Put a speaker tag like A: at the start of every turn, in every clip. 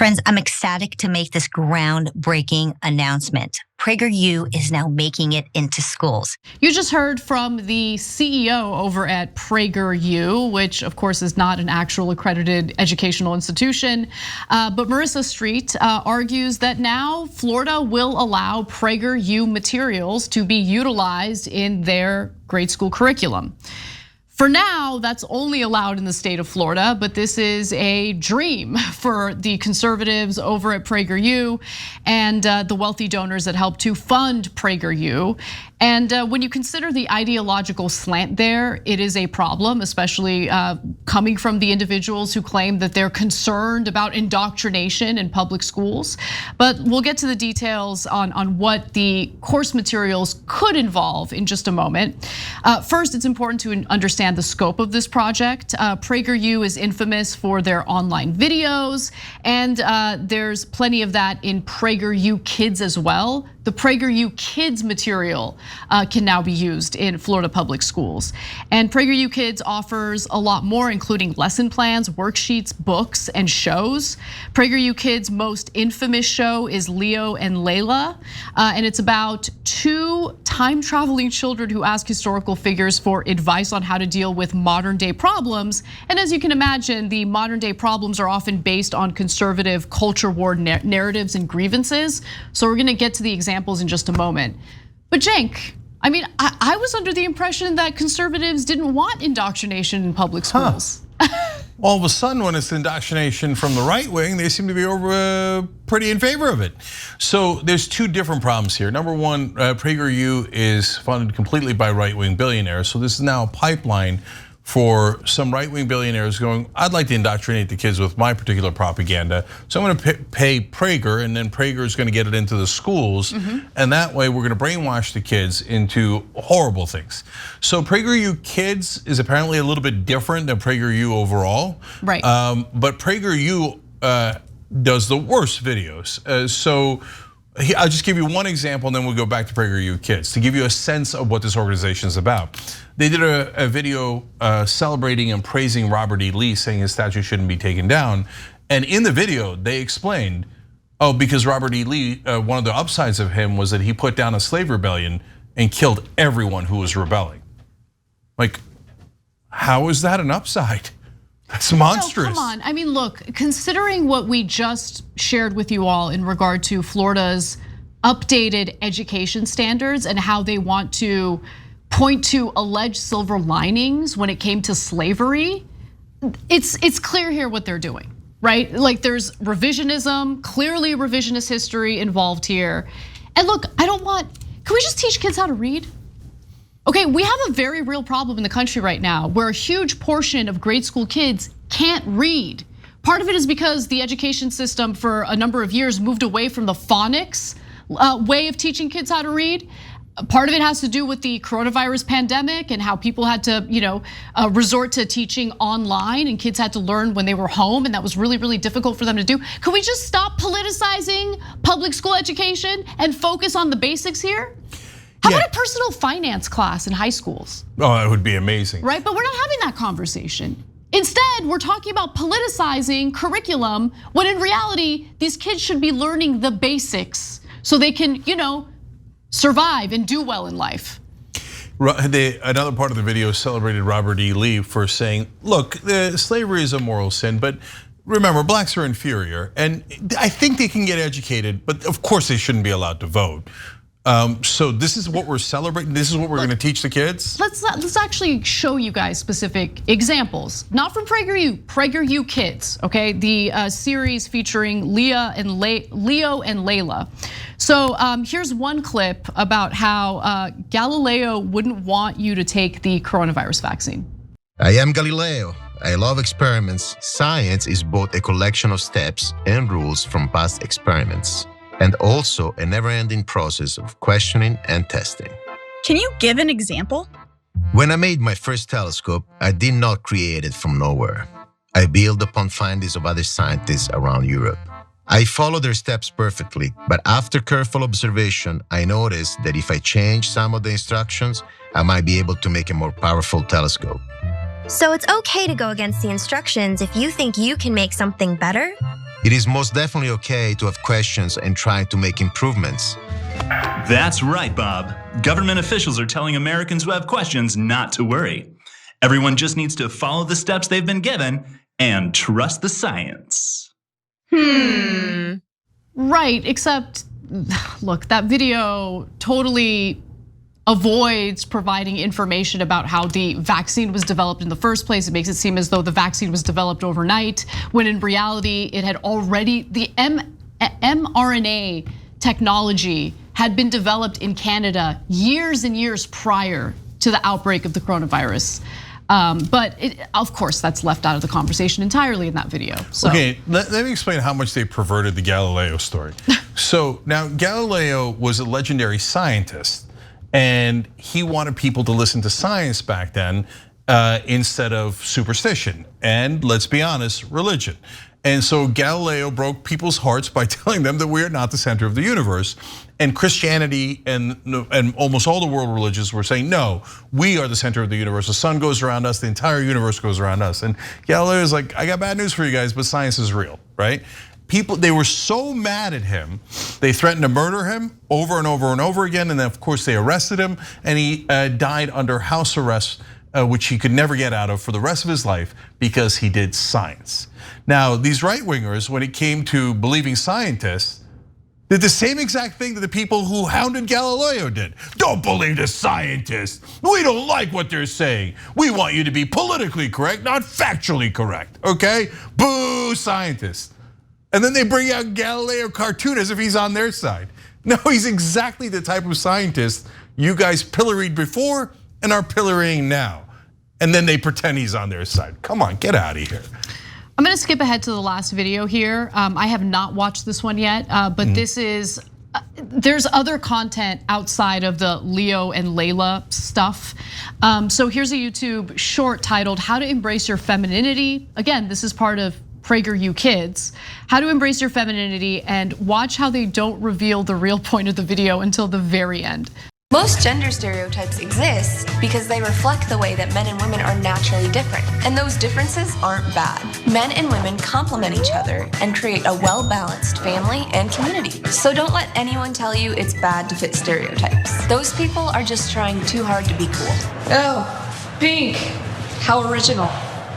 A: Friends, I'm ecstatic to make this groundbreaking announcement. PragerU is now making it into schools.
B: You just heard from the CEO over at PragerU, which of course is not an actual accredited educational institution. But Marissa Street argues that now Florida will allow PragerU materials to be utilized in their grade school curriculum. For now, that's only allowed in the state of Florida, but this is a dream for the conservatives over at PragerU and the wealthy donors that help to fund PragerU. And when you consider the ideological slant there, it is a problem, especially coming from the individuals who claim that they're concerned about indoctrination in public schools. But we'll get to the details on what the course materials could involve in just a moment. First, it's important to understand the scope of this project. PragerU is infamous for their online videos, and there's plenty of that in PragerU Kids as well. The PragerU Kids material can now be used in Florida public schools. And PragerU Kids offers a lot more, including lesson plans, worksheets, books, and shows. PragerU Kids' most infamous show is Leo and Layla, and it's about two time-traveling children who ask historical figures for advice on how to deal with modern-day problems. And as you can imagine, the modern-day problems are often based on conservative culture war narratives and grievances. So we're gonna get to the examples in just a moment. But Cenk, I mean, I was under the impression that conservatives didn't want indoctrination in public schools.
C: All of a sudden, when it's indoctrination from the right wing, they seem to be pretty in favor of it. So there's two different problems here. Number one, PragerU is funded completely by right-wing billionaires. So this is now a pipeline for some right-wing billionaires going, I'd like to indoctrinate the kids with my particular propaganda. So I'm gonna pay Prager, and then Prager is gonna get it into the schools. And that way we're gonna brainwash the kids into horrible things. So PragerU Kids is apparently a little bit different than PragerU overall.
B: Right.
C: But PragerU does the worst videos. So I'll just give you one example and then we'll go back to PragerU Kids to give you a sense of what this organization is about. They did a video celebrating and praising Robert E. Lee, saying his statue shouldn't be taken down. And in the video, they explained, because Robert E. Lee, one of the upsides of him was that he put down a slave rebellion and killed everyone who was rebelling. Like, how is that an upside? That's monstrous.
B: No, come on, I mean, look, considering what we just shared with you all in regard to Florida's updated education standards and how they want to point to alleged silver linings when it came to slavery, it's clear here what they're doing, right? Like there's revisionism, clearly revisionist history involved here. And look, can we just teach kids how to read? Okay, we have a very real problem in the country right now where a huge portion of grade school kids can't read. Part of it is because the education system for a number of years moved away from the phonics way of teaching kids how to read. Part of it has to do with the coronavirus pandemic and how people had to, resort to teaching online, and kids had to learn when they were home, and that was really, really difficult for them to do. Could we just stop politicizing public school education and focus on the basics here? How about a personal finance class in high schools?
C: Oh, that would be amazing.
B: Right, but we're not having that conversation. Instead, we're talking about politicizing curriculum when in reality, these kids should be learning the basics so they can, survive and do well in life.
C: Another part of the video celebrated Robert E. Lee for saying, look, slavery is a moral sin, but remember, blacks are inferior. And I think they can get educated, but of course they shouldn't be allowed to vote. So this is what we're celebrating. This is what we're going to teach the kids.
B: Let's actually show you guys specific examples, not from PragerU, PragerU Kids. Okay, the series featuring Leo and Layla. So here's one clip about how Galileo wouldn't want you to take the coronavirus vaccine.
D: I am Galileo. I love experiments. Science is both a collection of steps and rules from past experiments, and also a never-ending process of questioning and testing.
E: Can you give an example?
D: When I made my first telescope, I did not create it from nowhere. I built upon findings of other scientists around Europe. I followed their steps perfectly, but after careful observation, I noticed that if I changed some of the instructions, I might be able to make a more powerful telescope.
F: So it's okay to go against the instructions if you think you can make something better?
D: It is most definitely okay to have questions and try to make improvements.
F: That's right, Bob. Government officials are telling Americans who have questions not to worry. Everyone just needs to follow the steps they've been given and trust the science.
B: Right, except, look, that video totally avoids providing information about how the vaccine was developed in the first place. It makes it seem as though the vaccine was developed overnight, when in reality, it had already, the mRNA technology had been developed in Canada years and years prior to the outbreak of the coronavirus. But of course, that's left out of the conversation entirely in that video. So.
C: Okay, let me explain how much they perverted the Galileo story. So now Galileo was a legendary scientist, and he wanted people to listen to science back then instead of superstition, and let's be honest, religion. And so Galileo broke people's hearts by telling them that we are not the center of the universe. And Christianity and almost all the world religions were saying, no, we are the center of the universe. The sun goes around us, the entire universe goes around us. And Galileo is like, I got bad news for you guys, but science is real, right? People, they were so mad at him, they threatened to murder him over and over and over again. And then of course they arrested him, and he died under house arrest, which he could never get out of for the rest of his life because he did science. Now, these right-wingers, when it came to believing scientists, did the same exact thing that the people who hounded Galileo did. Don't believe the scientists. We don't like what they're saying. We want you to be politically correct, not factually correct, okay? Boo, scientists. And then they bring out Galileo cartoon as if he's on their side. No, he's exactly the type of scientist you guys pilloried before and are pillorying now. And then they pretend he's on their side. Come on, get out of here.
B: I'm gonna skip ahead to the last video here. I have not watched this one yet, but this is, there's other content outside of the Leo and Layla stuff. So here's a YouTube short titled, How to Embrace Your Femininity. Again, this is part of PragerU Kids. How to embrace your femininity, and watch how they don't reveal the real point of the video until the very end.
G: Most gender stereotypes exist because they reflect the way that men and women are naturally different, and those differences aren't bad. Men and women complement each other and create a well-balanced family and community. So don't let anyone tell you it's bad to fit stereotypes. Those people are just trying too hard to be cool.
H: Oh, pink. How original.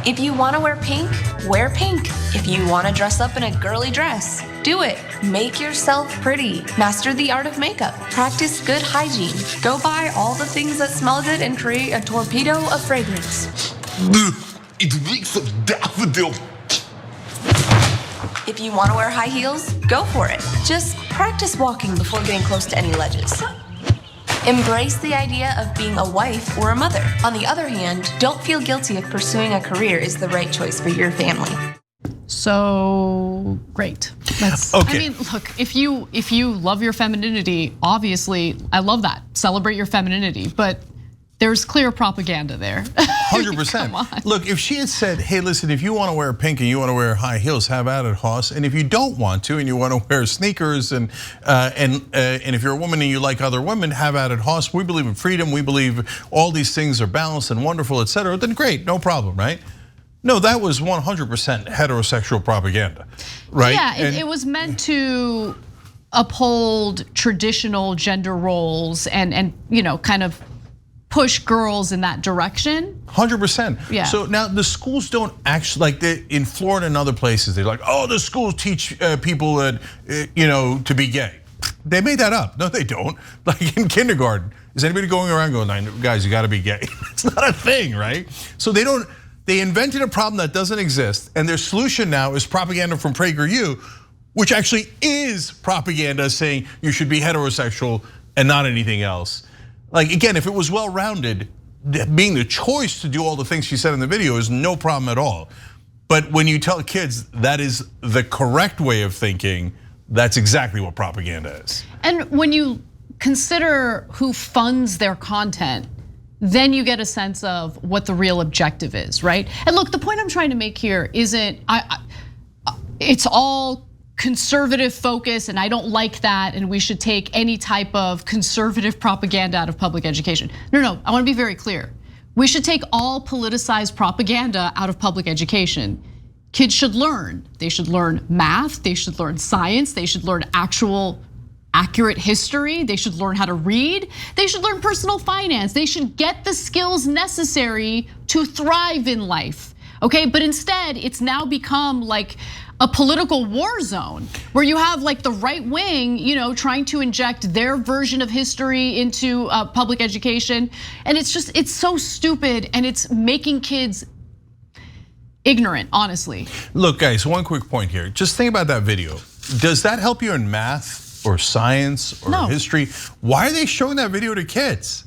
G: If you want to wear pink, wear pink. If you want to dress up in a girly dress, do it. Make yourself pretty. Master the art of makeup. Practice good hygiene. Go buy all the things that smell good and create a torpedo of fragrance.
I: It reeks of daffodil.
G: If you want to wear high heels, go for it. Just practice walking before getting close to any ledges. Embrace the idea of being a wife or a mother. On the other hand, don't feel guilty if pursuing a career is the right choice for your family.
B: So great. That's,
C: okay.
B: I mean, look, if you love your femininity, obviously, I love that. Celebrate your femininity, but there's clear propaganda there.
C: 100%. Look, if she had said, hey, listen, if you want to wear pink and you want to wear high heels, have at it, Hoss. And if you don't want to and you want to wear sneakers and if you're a woman and you like other women, have at it, Hoss. We believe in freedom. We believe all these things are balanced and wonderful, etc. Then great, no problem, right? No, that was 100% heterosexual propaganda, right?
B: Yeah, it was meant to uphold traditional gender roles and kind of push girls in that direction.
C: 100%.
B: Yeah.
C: So now the schools don't actually, like in Florida and other places, they're like, oh, the schools teach people to be gay. They made that up. No, they don't. Like in kindergarten, is anybody going around going, guys, you got to be gay? It's not a thing, right? So they don't. They invented a problem that doesn't exist, and their solution now is propaganda from PragerU, which actually is propaganda saying you should be heterosexual and not anything else. Like again, if it was well-rounded, being the choice to do all the things she said in the video is no problem at all. But when you tell kids that is the correct way of thinking, that's exactly what propaganda is.
B: And when you consider who funds their content, then you get a sense of what the real objective is, right? And look, the point I'm trying to make here isn't, it's all conservative focus, and I don't like that, and we should take any type of conservative propaganda out of public education. No, I wanna be very clear. We should take all politicized propaganda out of public education. kids should learn. They should learn math, they should learn science, they should learn actual accurate history, they should learn how to read, they should learn personal finance, they should get the skills necessary to thrive in life. Okay, but instead it's now become like a political war zone where you have like the right wing, trying to inject their version of history into public education. And it's so stupid, and it's making kids ignorant, honestly.
C: Look, guys, one quick point here. Just think about that video. Does that help you in math or science or history? Why are they showing that video to kids?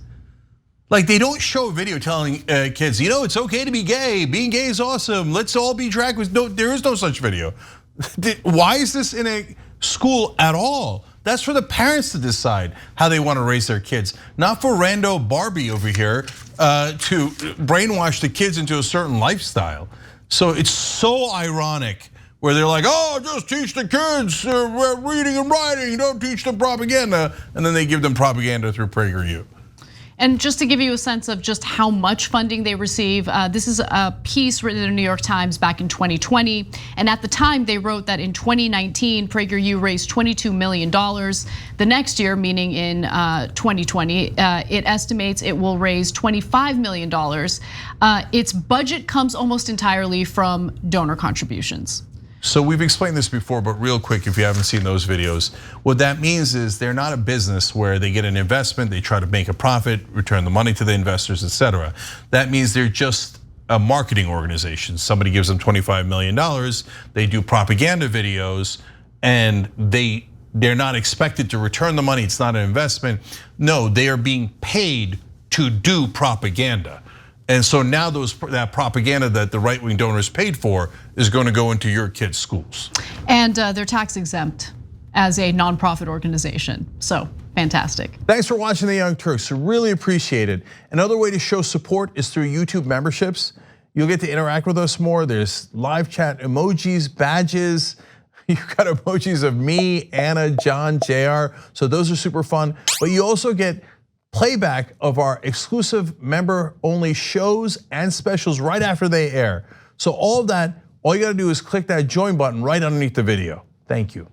C: Like, they don't show a video telling kids, it's okay to be gay. Being gay is awesome. Let's all be drag queens. No, there is no such video. Why is this in a school at all? That's for the parents to decide how they want to raise their kids, not for rando Barbie over here to brainwash the kids into a certain lifestyle. So it's so ironic where they're like, oh, just teach the kids reading and writing, don't teach them propaganda. And then they give them propaganda through PragerU.
B: And just to give you a sense of just how much funding they receive, this is a piece written in the New York Times back in 2020. And at the time they wrote that in 2019, PragerU raised $22 million. The next year, meaning in 2020, it estimates it will raise $25 million. Its budget comes almost entirely from donor contributions.
C: So we've explained this before, but real quick, if you haven't seen those videos, what that means is they're not a business where they get an investment, they try to make a profit, return the money to the investors, etc. That means they're just a marketing organization. Somebody gives them $25 million, they do propaganda videos, and they're not expected to return the money. It's not an investment. No, they are being paid to do propaganda. And so now that propaganda that the right-wing donors paid for is going to go into your kids' schools.
B: And they're tax exempt as a nonprofit organization, so fantastic.
C: Thanks for watching The Young Turks, really appreciate it. Another way to show support is through YouTube memberships. You'll get to interact with us more. There's live chat emojis, badges. You've got emojis of me, Anna, John, JR, so those are super fun. But you also get playback of our exclusive member-only shows and specials right after they air. So all of that, all you gotta do is click that join button right underneath the video. Thank you.